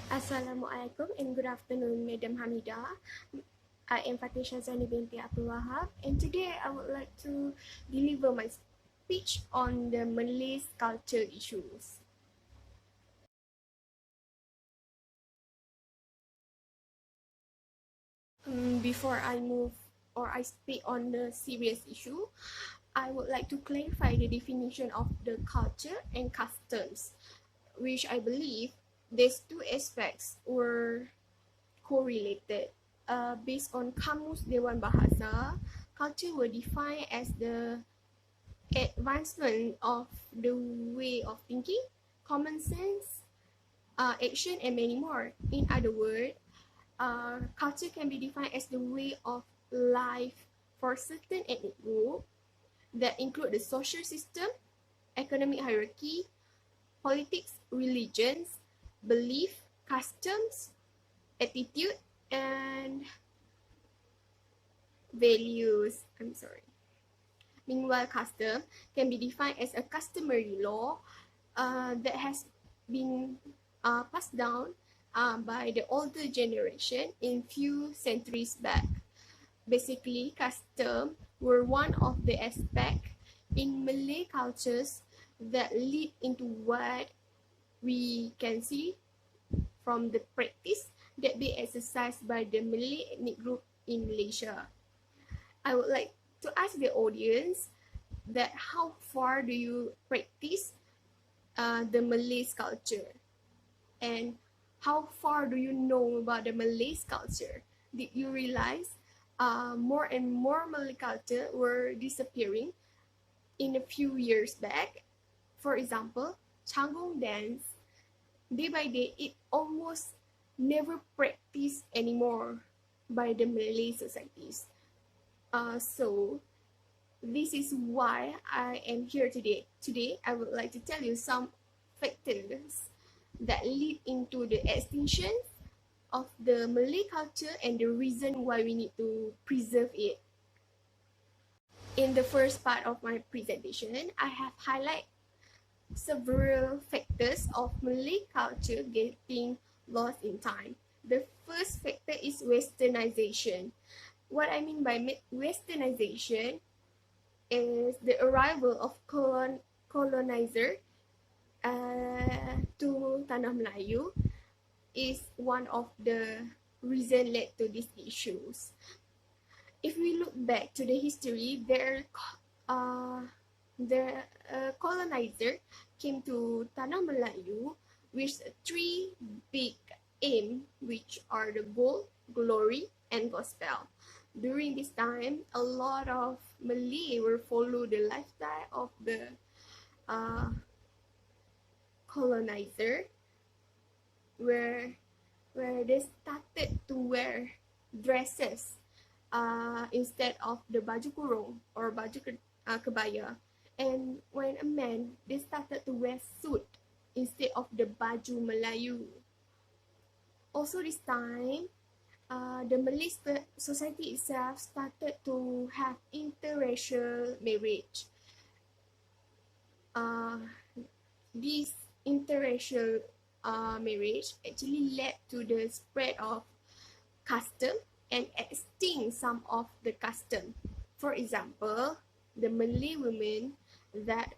Assalamualaikum and good afternoon, Madam Hamida. I am Fatisha Zani binti Abdul Wahab, and today I would like to deliver my speech on the Malay culture issues. Before I move or I speak on the serious issue, I would like to clarify the definition of the culture and customs, which I believe these two aspects were correlated. Based on Kamus Dewan Bahasa, culture were defined as the advancement of the way of thinking, common sense, action, and many more. In other words, culture can be defined as the way of life for certain ethnic group that include the social system, economic hierarchy, politics, religions, belief, customs, attitude, and values. Meanwhile, custom can be defined as a customary law that has been passed down by the older generation in few centuries back. Basically, custom were one of the aspects in Malay cultures that lead into what we can see from the practice that be exercised by the Malay ethnic group in Malaysia. I would like to ask the audience that how far do you practice the Malay culture, and how far do you know about the Malay culture? Did you realize more and more Malay culture were disappearing in a few years back? For example, Canggung dance, day by day, it almost never practiced anymore by the Malay societies. So this is why I am here today. Today, I would like to tell you some factors that lead into the extinction of the Malay culture and the reason why we need to preserve it. In the first part of my presentation, I have highlighted several factors of Malay culture getting lost in time. The first factor is westernization. What I mean by westernization is the arrival of colonizer to Tanah Melayu is one of the reason led to these issues. If we look back to the history, the colonizer came to Tanah Melayu with three big aims, which are the gold, glory, and gospel. During this time, a lot of Malay will follow the lifestyle of the colonizer, where they started to wear dresses instead of the baju kurung or baju kebaya. And when a man, they started to wear suit instead of the baju Melayu. Also this time, the Malay society itself started to have interracial marriage. This interracial marriage actually led to the spread of custom and extinct some of the custom. For example, the Malay women that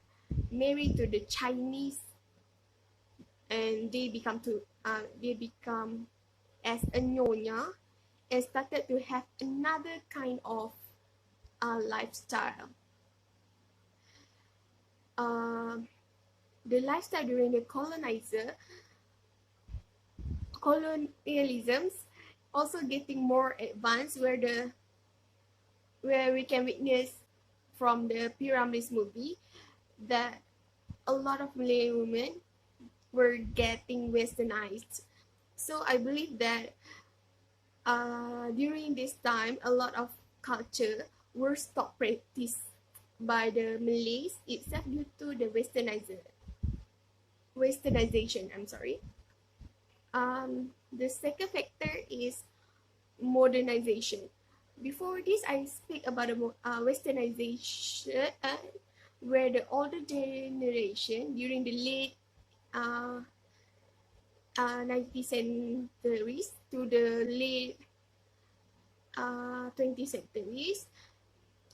married to the Chinese and they become as a nyonya and started to have another kind of lifestyle. The lifestyle during the colonialisms also getting more advanced, where we can witness from the Pyramids movie that a lot of Malay women were getting westernized. So I believe that during this time, a lot of culture were stopped practiced by the Malays itself due to the westernization. The second factor is modernization. Before this, I speak about the westernization, where the older generation during the late 19th centuries to the late 20th centuries.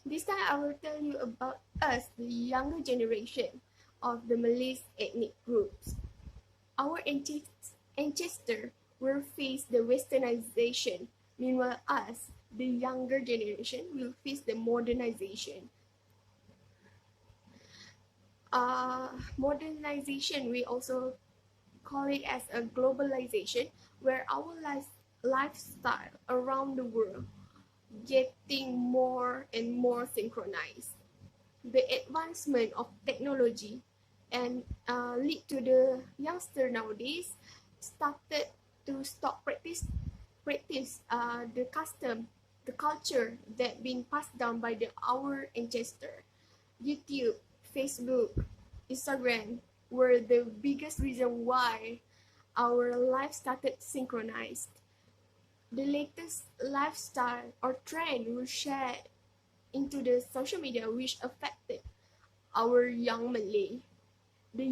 This time I will tell you about us, the younger generation of the Malay ethnic groups. Our ancestors will face the westernization, meanwhile us, the younger generation, will face the modernization. Modernization, we also call it as a globalization, where our lifestyle around the world getting more and more synchronized. The advancement of technology and lead to the youngster nowadays started to stop practice the custom, the culture that been passed down by our ancestor. YouTube, Facebook, Instagram were the biggest reason why our life started synchronized. The latest lifestyle or trend was shared into the social media, which affected our young Malay. The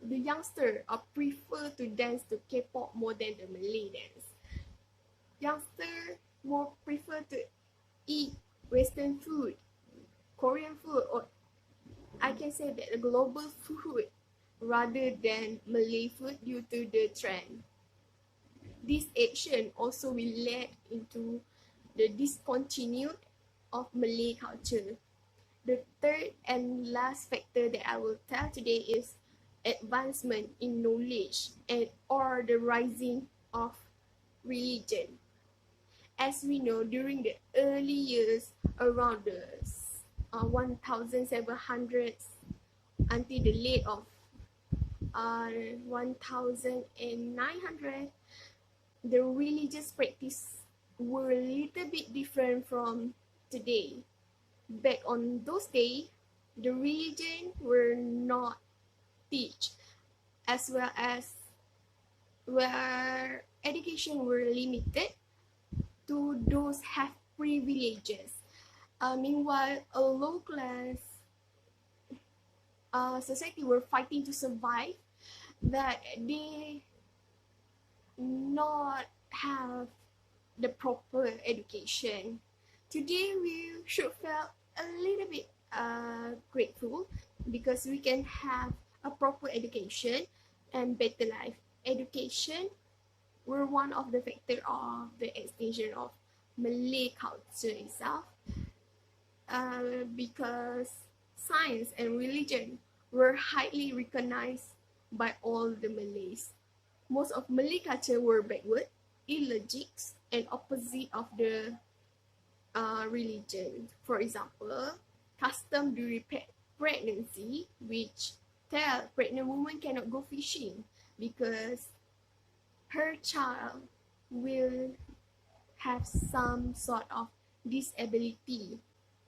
youngster prefer to dance to K-pop more than the Malay dance. Youngster more prefer to eat Western food, Korean food, or I can say that the global food rather than Malay food due to the trend. This action also will lead into the discontinued of Malay culture. The third and last factor that I will tell today is advancement in knowledge and or the rising of religion. As we know, during the early years around the 1700s until the late of 1900, the religious practice were a little bit different from today. Back on those days, the religion were not teach, as well as where education were limited to those have privileges. Meanwhile, a low class society were fighting to survive, that they not have the proper education. Today we should feel a little bit grateful because we can have a proper education and better life. Education were one of the factors of the extinction of Malay culture itself, because science and religion were highly recognized by all the Malays. Most of Malay culture were backward, illogic, and opposite of the religion. For example, custom during pregnancy, which tell pregnant woman cannot go fishing because her child will have some sort of disability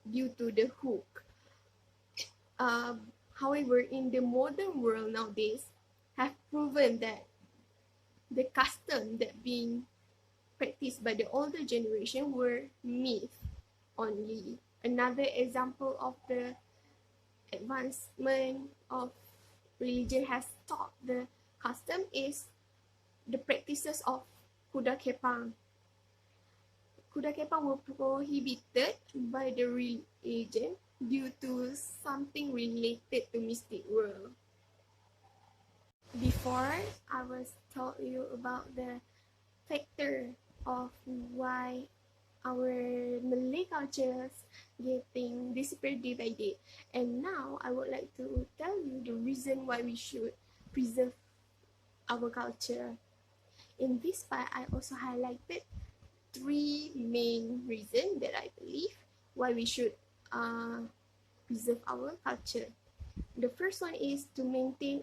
due to the hook. However, in the modern world nowadays, have proven that the custom that being practiced by the older generation were myth only. Another example of the advancement of religion has stopped the custom is the practices of kuda kepang. Kuda kepang were prohibited by the religion due to something related to mystic world. Before, I was told you about the factor of why our Malay cultures getting disappeared day by day. And now I would like to tell you the reason why we should preserve our culture. In this part, I also highlighted 3 main reasons that I believe why we should preserve our culture. The first one is to maintain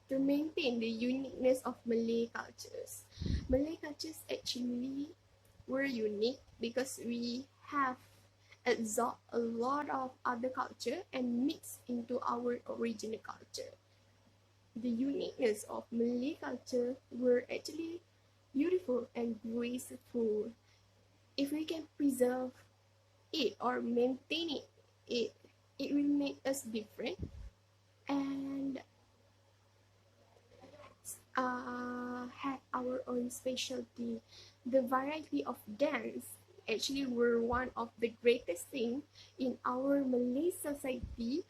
the uniqueness of Malay cultures. Malay cultures actually were unique because we have absorbed a lot of other culture and mixed into our original culture. The uniqueness of Malay culture were actually beautiful and graceful. If we can preserve it or maintain it will make us different, and own specialty. The variety of dance actually were one of the greatest things in our Malay society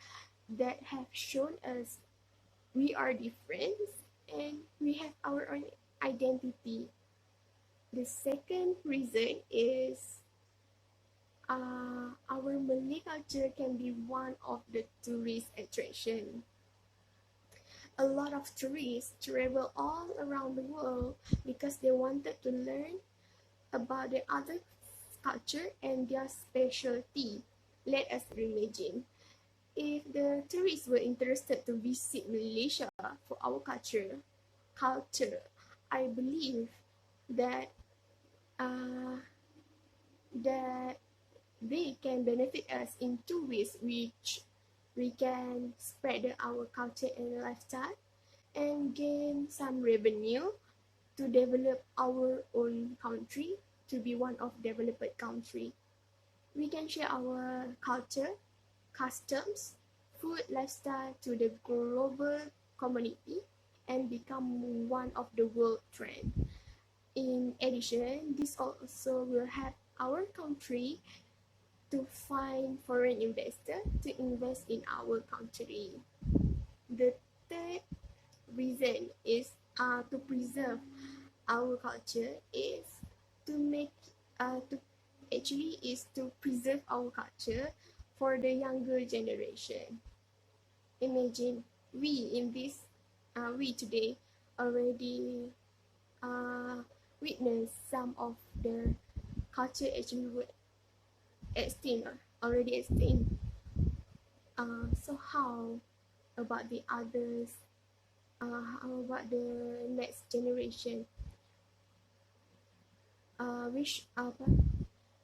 that have shown us we are different and we have our own identity. The second reason is our Malay culture can be one of the tourist attraction. A lot of tourists travel all around the world because they wanted to learn about the other culture and their specialty. Let us imagine if the tourists were interested to visit Malaysia for our culture, I believe that that they can benefit us in two ways, which we can spread our culture and lifestyle and gain some revenue to develop our own country to be one of developed country. We can share our culture, customs, food, lifestyle to the global community and become one of the world trend. In addition, this also will help our country to find foreign investor to invest in our country. The third reason is to preserve our culture is to make to actually is to preserve our culture for the younger generation. Imagine we today already witness some of the culture actually would extinct already extinct. So how about the others? How about the next generation? Which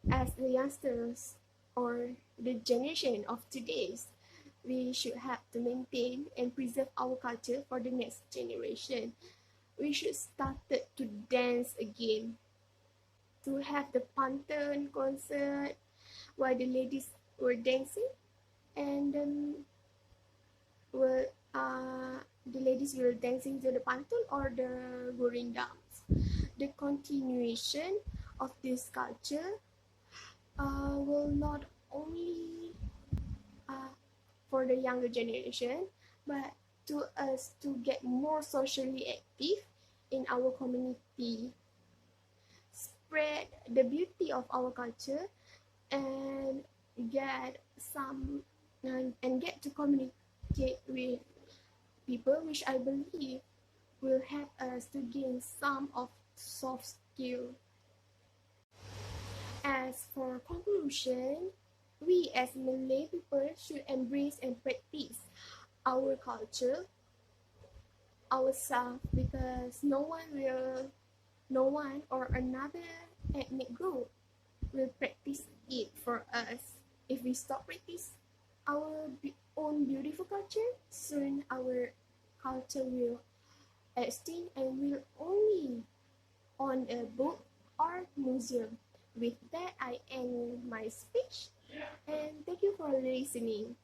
as the youngsters or the generation of today's, we should have to maintain and preserve our culture for the next generation. We should start to dance again, to have the pantun concert while the ladies were dancing, and then the ladies were dancing to the pantun or the goring dance. The continuation of this culture will not only for the younger generation, but to us to get more socially active in our community, spread the beauty of our culture, and get to communicate with people, which I believe will help us to gain some of soft skill. As for conclusion, we as Malay people should embrace and practice our culture ourselves, because no one or another ethnic group will practice it for us. If we stop practice our own beautiful culture, soon our culture will extinct and will only on a book or museum. With that, I end my speech and thank you for listening.